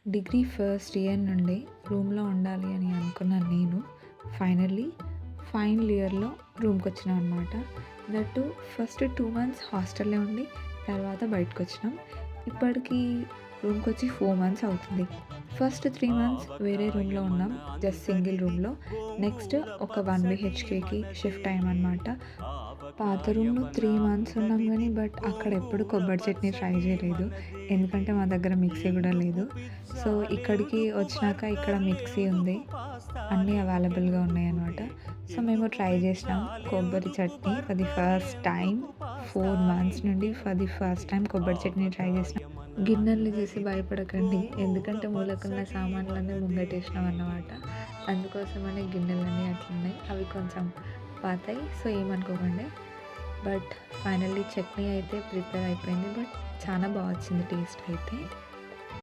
Degree first year నుండి రూమ్‌లో ఉండాలి అని అనుకున్న నేను ఫైనల్లీ ఫైనల్ ఇయర్‌లో రూమ్‌కొచ్చినా అనమాట. దట్ టూ ఫస్ట్ 2 మంత్స్ హాస్టల్‌లో ఉండి తర్వాత బయటకొచ్చినాం. ఇప్పటికి రూమ్‌కొచ్చి 4 మంత్స్ అవుతుంది. ఫస్ట్ 3 మంత్స్ వేరే రూమ్‌లో ఉన్నాం. జస్ట్ సింగిల్ రూమ్‌లో. నెక్స్ట్ ఒక 1 బీహెచ్‌కేకి షిఫ్ట్ అయ్యామనమాట. పాత రూమ్‌లో 3 మంత్స్ ఉన్నాం గానీ బట్ అక్కడ ఎప్పుడు కొబ్బరి చట్నీ ట్రై చేయలేదు. ఎందుకంటే మా దగ్గర మిక్సీ గూడా లేదు. సో, ఇక్కడికి వచ్చినాక ఇక్కడ మిక్సీ ఉంది. అన్నీ అవైలబుల్‌గా ఉన్నాయన్నమాట. సో, మేము ట్రై చేసినాం కొబ్బరి chutney for the first time. 4 months నుండి ఫర్ ది ఫస్ట్ టైమ్ కొబ్బరి చట్నీ ట్రై చేసినాం. గిన్నెల్ని చూసి భయపడకండి. ఎందుకంటే మూలకున్న సామాన్లన్నీ ముంగటేసినామన్నమాట. అందుకోసమనే గిన్నెలన్నీ అట్లున్నాయి. అవి కొంచెం పాతయి. సో, ఏమనుకోకండి. బట్ ఫైనల్లీ చట్నీ అయితే ప్రిపేర్ అయిపోయింది. బట్ చాలా బా వచ్చింది టేస్ట్ అయితే.